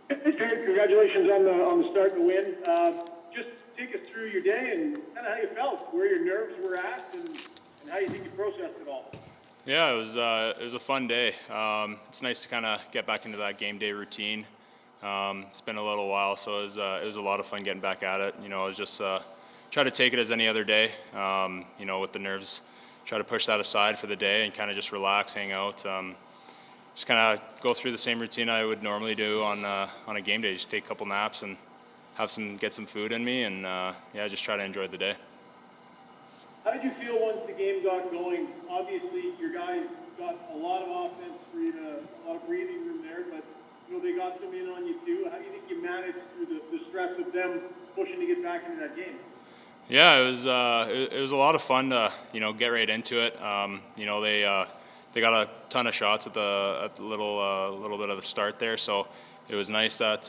Hey, Stuart, congratulations on the start and the win. Just take us through your day and kind of how you felt, where your nerves were at, and how you think you processed it all. Yeah, it was a fun day. It's nice to kind of get back into that game day routine. It's been a little while, so it was a lot of fun getting back at it. I was just try to take it as any other day. With the nerves, try to push that aside for the day and kind of just relax, hang out. Just kind of go through the same routine I would normally do on a game day. Just take a couple naps and get some food in me, and just try to enjoy the day. How did you feel once the game got going? Obviously, your guys got a lot of offense for you, a lot of breathing room there, but they got some in on you too. How do you think you managed through the stress of them pushing to get back into that game? Yeah, it was a lot of fun to get right into it. They got a ton of shots at the little bit of the start there, so it was nice that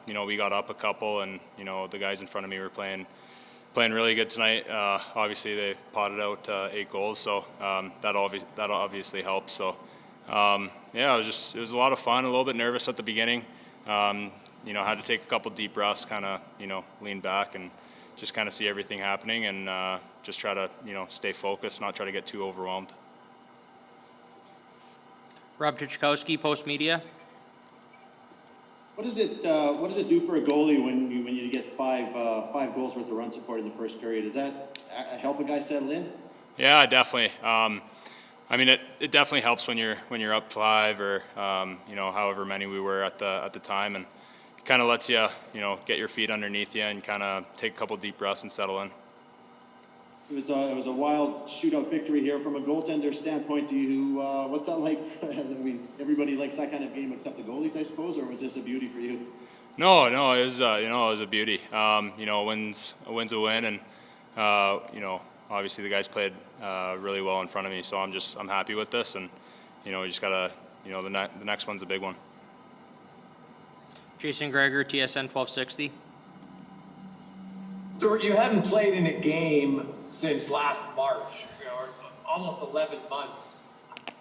we got up a couple, and the guys in front of me were playing really good tonight. Obviously, they potted out 8 goals, so that obviously helps. So it was a lot of fun. A little bit nervous at the beginning. Had to take a couple deep breaths, kind of lean back and just kind of see everything happening, and just try to stay focused, not try to get too overwhelmed. Rob Tychkowski, Post Media. What does it do for a goalie when you get five goals worth of run support in the first period? Does that help a guy settle in? Yeah, definitely. It definitely helps when you're up 5 or however many we were at the time, and it kind of lets you get your feet underneath you and kind of take a couple deep breaths and settle in. It was a wild shootout victory here. From a goaltender standpoint, what's that like? Everybody likes that kind of game except the goalies, I suppose, or was this a beauty for you? No, it was it was a beauty. A win's a win, and obviously the guys played really well in front of me, so I'm happy with this, and we just gotta the next one's a big one. Jason Gregor, TSN 1260. Stuart, you hadn't played in a game since last March, or almost 11 months.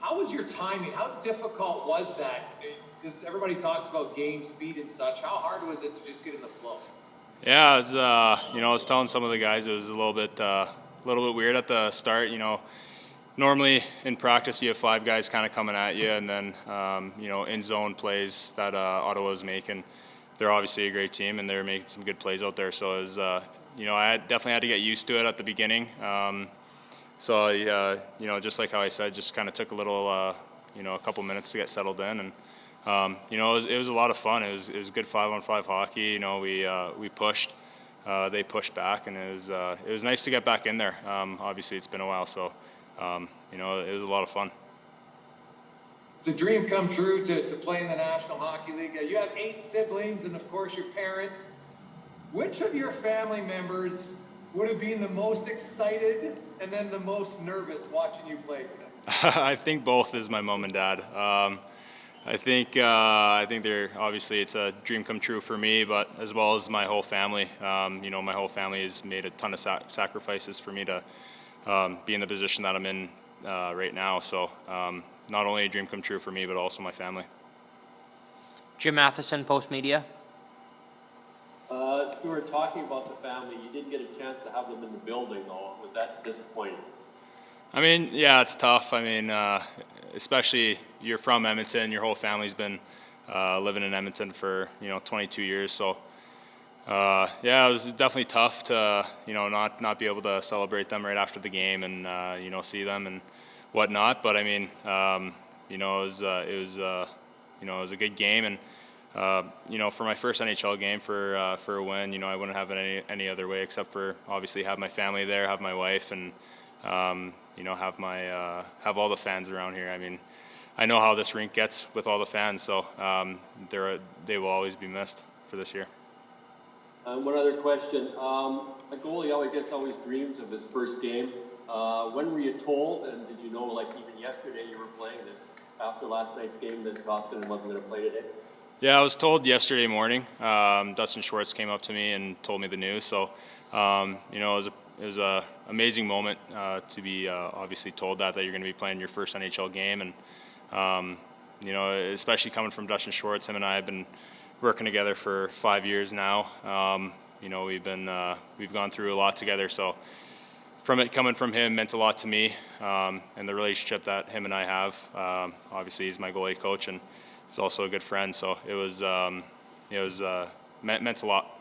How was your timing? How difficult was that? Because everybody talks about game speed and such. How hard was it to just get in the flow? Yeah, it was, I was telling some of the guys it was a little bit weird at the start. Normally in practice you have 5 guys kind of coming at you, and then in zone plays that Ottawa's making. They're obviously a great team, and they're making some good plays out there. So it was, I definitely had to get used to it at the beginning. Just like how I said, just kind of took a little, a couple minutes to get settled in, and it was a lot of fun. It was good 5-on-5 hockey. We pushed, they pushed back, and it was nice to get back in there. Obviously, it's been a while, so it was a lot of fun. It's a dream come true to play in the National Hockey League. You have 8 siblings and, of course, your parents. Which of your family members would have been the most excited and then the most nervous watching you play today? I think both is my mom and dad. I think they're obviously it's a dream come true for me, but as well as my whole family. My whole family has made a ton of sacrifices for me to be in the position that I'm in right now. So not only a dream come true for me, but also my family. Jim Matheson, Post Media. Stuart, talking about the family, you didn't get a chance to have them in the building, though. Was that disappointing? Yeah, it's tough. Especially you're from Edmonton, your whole family's been living in Edmonton for 22 years. So it was definitely tough to not be able to celebrate them right after the game and see them and whatnot. But it was a good game, and for my first NHL game for a win, I wouldn't have it any other way except for obviously have my family there, have my wife, and have all the fans around here. I know how this rink gets with all the fans, so they will always be missed for this year. One other question. A goalie always dreams of his first game. When were you told, and did you know, like even yesterday you were playing, that after last night's game that Koskinen wasn't going to play today? Yeah, I was told yesterday morning. Dustin Schwartz came up to me and told me the news. So, it was a amazing moment to be obviously told that you're going to be playing your first NHL game, and especially coming from Dustin Schwartz, him and I have been working together for 5 years now. You know, we've gone through a lot together, so coming from him meant a lot to me, and the relationship that him and I have. Obviously, he's my goalie coach, and he's also a good friend, so it was meant a lot.